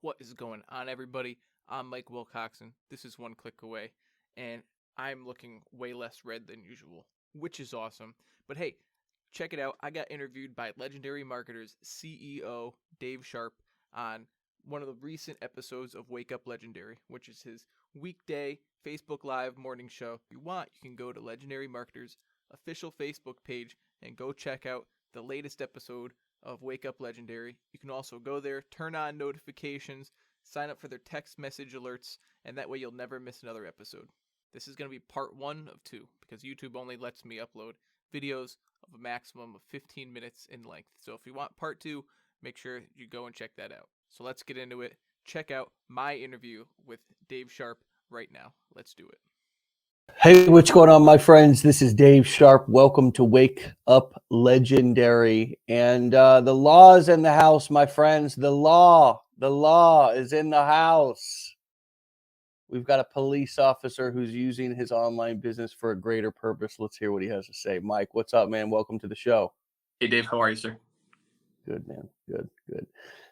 What is going on, everybody? I'm Mike Wilcoxon. This is one click away, and I'm looking way less red than usual, which is awesome. But hey, check it out. I got interviewed by Legendary Marketers CEO Dave Sharpe on one of the recent episodes of Wake Up Legendary, which is his weekday Facebook Live morning show. If you want, you can go to Legendary Marketers' official Facebook page and go check out the latest episode of Wake Up Legendary. You can also go there, turn on notifications, sign up for their text message alerts, and that way you'll never miss another episode. This is going to be part 1 of 2 because YouTube only lets me upload videos of a maximum of 15 minutes in length. So if you want part 2, make sure you go and check that out. So let's get into it. Check out my interview with Dave Sharpe right now. Let's do it. Hey, what's going on, my friends? This is Dave Sharpe. Welcome to Wake Up Legendary. And the law is in the house, my friends. The law is in the house. We've got a police officer who's using his online business for a greater purpose. Let's hear what he has to say. Mike, what's up, man? Welcome to the show. Hey, Dave. How are you, sir? Good, man. Good.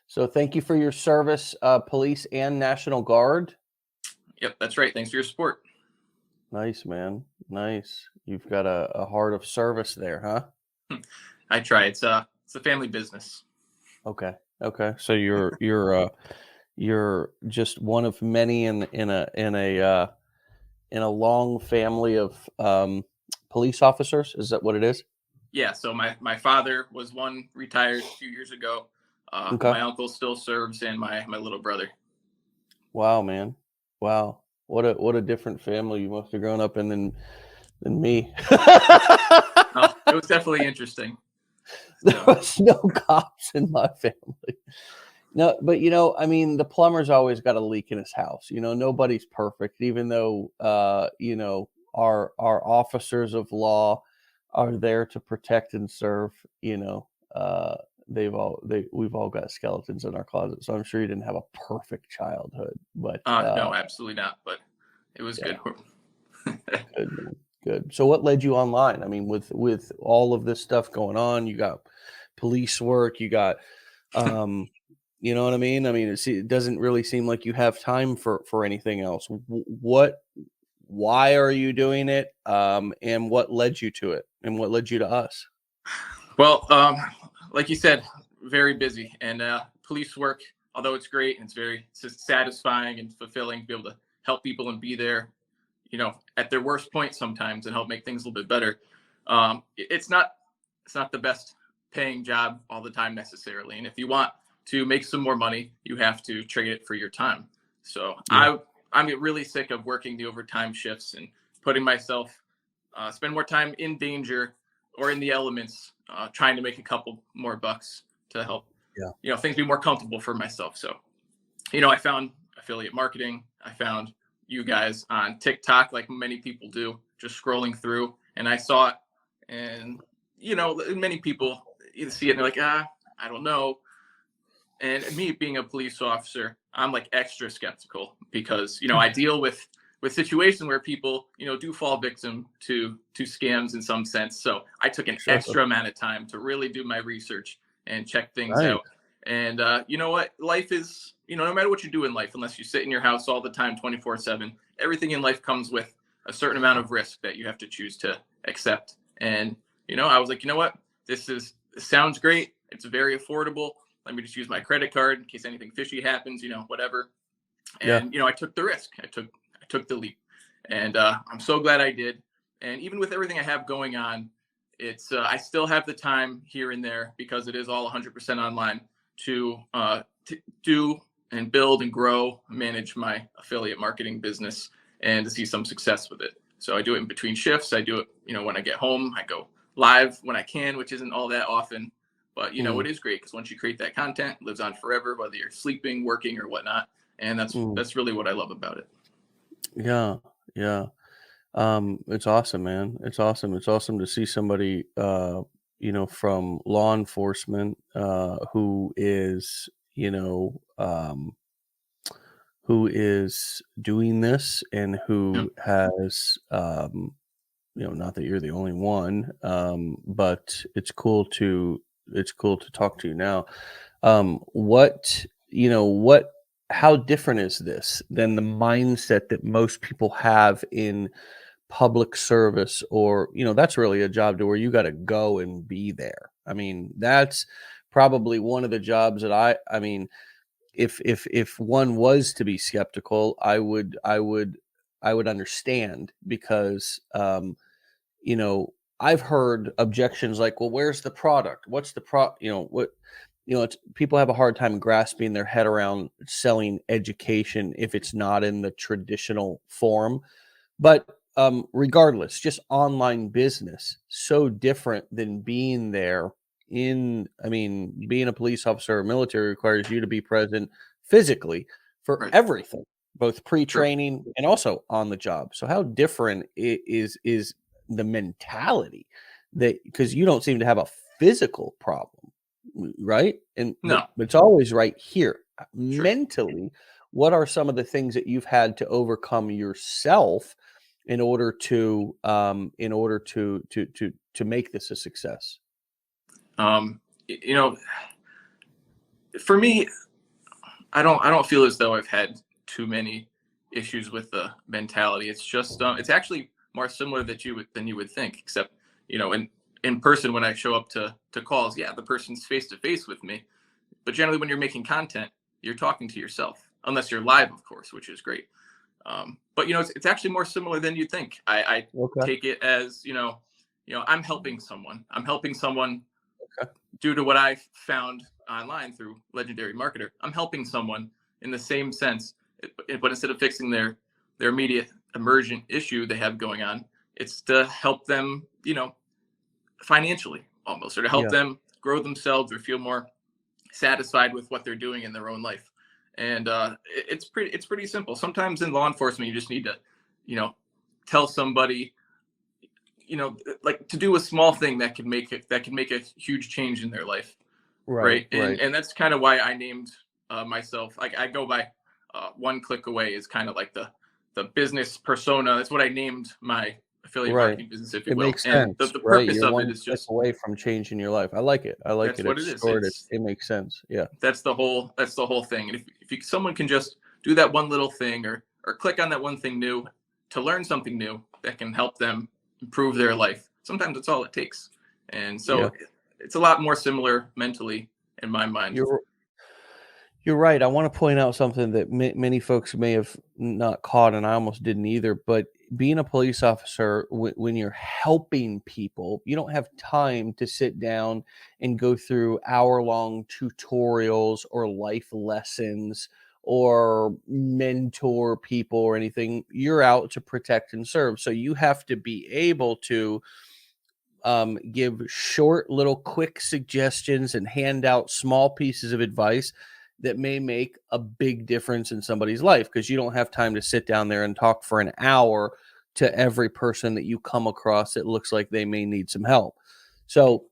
So thank you for your service, police and National Guard. Yep, that's right. Thanks for your support. Nice, man. Nice. You've got a heart of service there, huh? I try. It's a family business. Okay. So you're just one of many in a long family of police officers. Is that what it is? Yeah. So my father was one, retired a few years ago. Okay. My uncle still serves, and my little brother. Wow, man. Wow. What a different family you must have grown up in than me. It was definitely interesting. There was no cops in my family. No, but I mean, the plumber's always got a leak in his house. Nobody's perfect, even though our officers of law are there to protect and serve. We've all got skeletons in our closet, so I'm sure you didn't have a perfect childhood. But no, absolutely not. But it was good. Good. So what led you online? I mean, with all of this stuff going on, you got police work, you got, you know what I mean? I mean, it doesn't really seem like you have time for anything else. Why are you doing it? And what led you to it? And what led you to us? Well, like you said, very busy, and police work, although it's great and it's just satisfying and fulfilling to be able to help people and be there, at their worst point sometimes and help make things a little bit better. It's not the best paying job all the time necessarily. And if you want to make some more money, you have to trade it for your time. So yeah. I'm really sick of working the overtime shifts and putting myself, spend more time in danger or in the elements, trying to make a couple more bucks to help, things be more comfortable for myself. So, I found affiliate marketing. I found you guys on TikTok, like many people do, just scrolling through, and I saw it, and many people see it and they're like, I don't know. And me being a police officer, I'm like extra skeptical because I deal with situations where people do fall victim to scams in some sense. So I took an extra amount of time to really do my research and check things out. And you know what? Life is, no matter what you do in life, unless you sit in your house all the time, 24/7, everything in life comes with a certain amount of risk that you have to choose to accept. And, I was like, you know what? This sounds great. It's very affordable. Let me just use my credit card in case anything fishy happens, whatever. And, I took the risk. I took the leap, and I'm so glad I did. And even with everything I have going on, it's I still have the time here and there because it is all 100% online to do and build and grow, manage my affiliate marketing business and to see some success with it. So I do it in between shifts. I do it, when I get home, I go live when I can, which isn't all that often, but it is great because once you create that content, it lives on forever, whether you're sleeping, working or whatnot. And that's really what I love about it. Yeah. It's awesome, man. It's awesome. It's awesome to see somebody, from law enforcement, who is doing this and who has, not that you're the only one, but it's cool to talk to you now. What how different is this than the mindset that most people have in public service? Or, that's really a job to where you got to go and be there. I mean, that's probably one of the jobs that I mean, if one was to be skeptical, I would understand, because you know, I've heard objections like, well, where's the product? What's the it's, people have a hard time grasping their head around selling education if it's not in the traditional form. But regardless, just online business, so different than being there. I mean, being a police officer or military requires you to be present physically for Right. everything, both Sure. pre-training and also on the job. So how different is the mentality, that, because you don't seem to have a physical problem, right? And No. but it's always right here. Sure. Mentally, what are some of the things that you've had to overcome yourself in order to make this a success? You know, for me, I don't feel as though I've had too many issues with the mentality. It's just it's actually more similar than you would think, except in person when I show up to calls, yeah, the person's face to face with me. But generally, when you're making content, you're talking to yourself, unless you're live, of course, which is great. But it's actually more similar than you'd think. I Okay. take it as I'm helping someone. I'm helping someone Okay. due to what I found online through Legendary Marketer. I'm helping someone in the same sense, but instead of fixing their immediate emergent issue they have going on, it's to help them, financially almost, or to help Yeah. them grow themselves or feel more satisfied with what they're doing in their own life. And it's pretty simple. Sometimes in law enforcement, you just need to, tell somebody, like, to do a small thing that can make a huge change in their life. Right. And that's kind of why I named myself. Like, I go by One Click Away is kind of like the business persona. That's what I named my affiliate marketing business, if you It will. makes And sense, the right? purpose You're of it one is step just away from changing your life. I like it. that's what it It's is. short. It makes sense. Yeah. That's the whole thing. And if someone can just do that one little thing, or click on that one thing new to learn something new that can help them improve their life, sometimes that's all it takes. And so Yeah. it's a lot more similar mentally in my mind. You're right. I want to point out something that many folks may have not caught, and I almost didn't either. But being a police officer, when you're helping people, you don't have time to sit down and go through hour-long tutorials or life lessons or mentor people or anything. You're out to protect and serve. So you have to be able to give short, little, quick suggestions and hand out small pieces of advice that may make a big difference in somebody's life, because you don't have time to sit down there and talk for an hour to every person that you come across that looks like they may need some help. So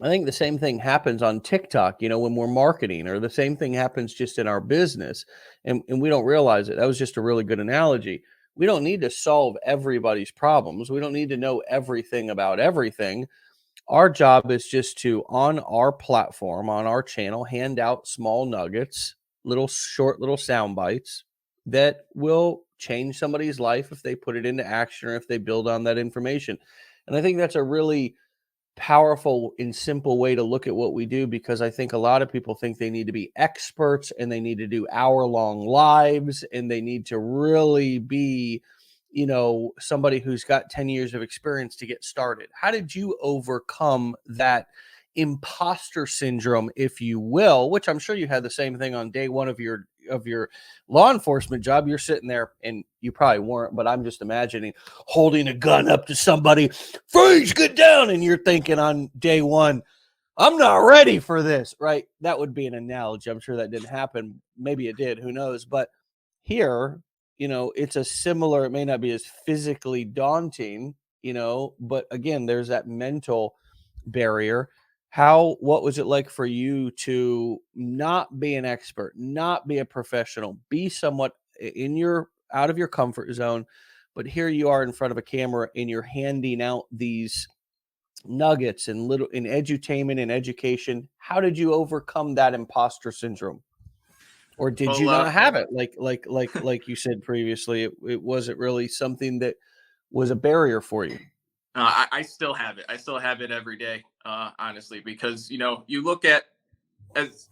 I think the same thing happens on TikTok, when we're marketing, or the same thing happens just in our business, and we don't realize it. That was just a really good analogy. We don't need to solve everybody's problems. We don't need to know everything about everything. Our job is just to, on our platform, on our channel, hand out small nuggets, little short, little sound bites that will change somebody's life if they put it into action or if they build on that information. And I think that's a really powerful and simple way to look at what we do, because I think a lot of people think they need to be experts and they need to do hour-long lives and they need to really be, somebody who's got 10 years of experience to get started. How did you overcome that imposter syndrome, if you will, which I'm sure you had the same thing on day one of your law enforcement job? You're sitting there, and you probably weren't, but I'm just imagining holding a gun up to somebody, freeze, get down, and you're thinking on day one, I'm not ready for this, right? That would be an analogy. I'm sure that didn't happen. Maybe it did, who knows? But here, it's a similar, it may not be as physically daunting, but again, there's that mental barrier. What was it like for you to not be an expert, not be a professional, be somewhat out of your comfort zone, but here you are in front of a camera and you're handing out these nuggets and little in edutainment and education? How did you overcome that imposter syndrome? or did you not have it? Like you said previously, it wasn't really something that was a barrier for you. I still have it. I still have it every day, honestly, because, you look at, as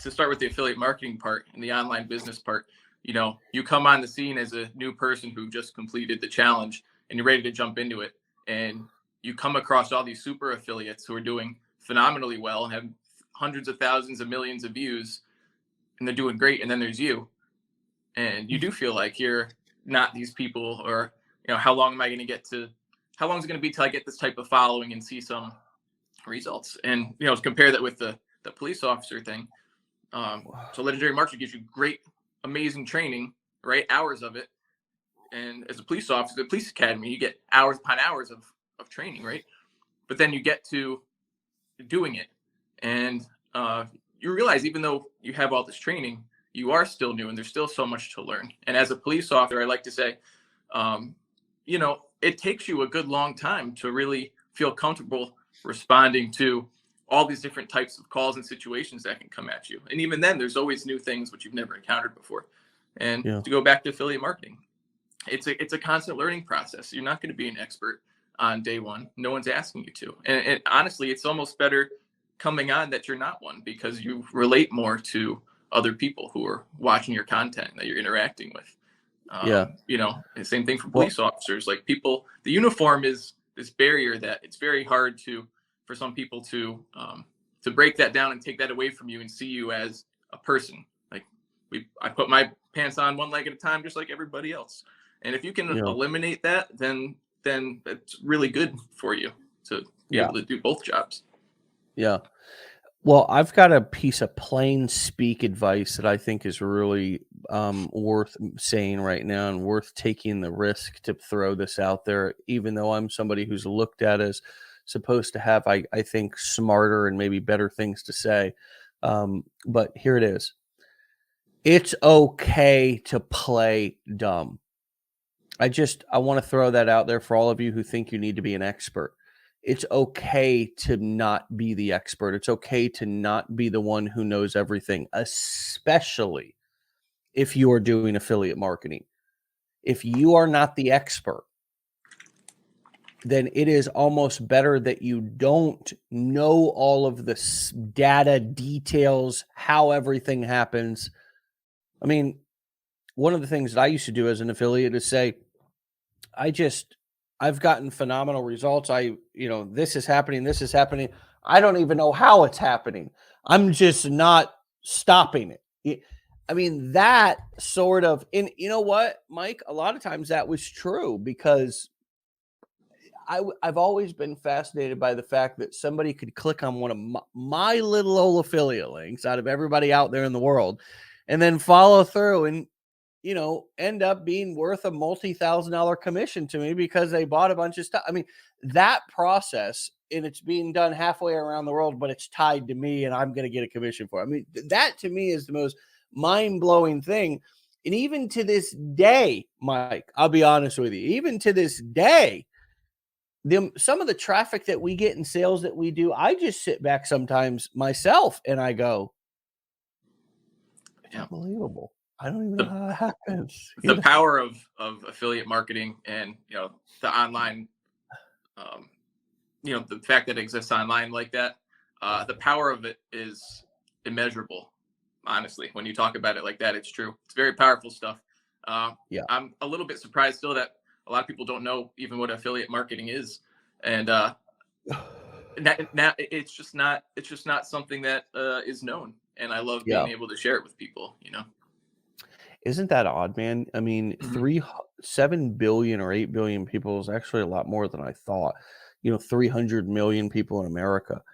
to start with the affiliate marketing part and the online business part, you come on the scene as a new person who just completed the challenge and you're ready to jump into it. And you come across all these super affiliates who are doing phenomenally well and have hundreds of thousands of millions of views, and they're doing great. And then there's you, and you do feel like you're not these people, or, how long is it going to be till I get this type of following and see some results? And, compare that with the police officer thing. So Legendary Marketing gives you great, amazing training, right? Hours of it. And as a police officer, the police academy, you get hours upon hours of training, right? But then you get to doing it, and you realize, even though you have all this training, you are still new, and there's still so much to learn. And as a police officer, I like to say, it takes you a good long time to really feel comfortable responding to all these different types of calls and situations that can come at you. And even then, there's always new things which you've never encountered before. And to go back to affiliate marketing, it's a constant learning process. You're not going to be an expert on day one. No one's asking you to. And honestly, it's almost better coming on that you're not one, because you relate more to other people who are watching your content that you're interacting with. The same thing for police officers. Like, people, the uniform is this barrier that it's very hard for some people to break that down and take that away from you and see you as a person. Like, I put my pants on one leg at a time, just like everybody else. And if you can eliminate that, then it's really good for you to be able to do both jobs. Yeah. Well, I've got a piece of plain speak advice that I think is really worth saying right now, and worth taking the risk to throw this out there, even though I'm somebody who's looked at as supposed to have, I think, smarter and maybe better things to say. But here it is. It's okay to play dumb. I want to throw that out there for all of you who think you need to be an expert. It's okay to not be the expert. It's okay to not be the one who knows everything, especially if you are doing affiliate marketing. If you are not the expert, then it is almost better that you don't know all of the data details, how everything happens. I mean, one of the things that I used to do as an affiliate is say, I've gotten phenomenal results. This is happening. This is happening. I don't even know how it's happening. I'm just not stopping it. I mean, that sort of, and you know what, Mike, a lot of times that was true, because I've always been fascinated by the fact that somebody could click on one of my little old affiliate links out of everybody out there in the world, and then follow through and, end up being worth a multi-$1,000 commission to me because they bought a bunch of stuff. I mean, that process, and it's being done halfway around the world, but it's tied to me and I'm going to get a commission for it. I mean, that to me is the most mind-blowing thing. And even to this day, Mike, I'll be honest with you, even to this day, some of the traffic that we get in sales that we do, I just sit back sometimes myself and I go, it's unbelievable. I don't even know how it happens. The power of affiliate marketing, and the online, the fact that it exists online like that, the power of it is immeasurable. Honestly, when you talk about it like that, it's true. It's very powerful stuff. I'm a little bit surprised still that a lot of people don't know even what affiliate marketing is, and now it's just not something that is known. And I love being able to share it with people. Isn't that odd, man? I mean, 7 billion or 8 billion people is actually a lot more than I thought. 300 million people in America.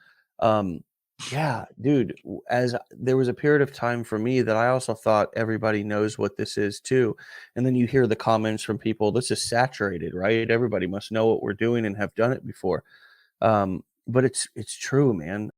Yeah, dude, as there was a period of time for me that I also thought everybody knows what this is too. And then you hear the comments from people, this is saturated, right? Everybody must know what we're doing and have done it before. But it's true, man.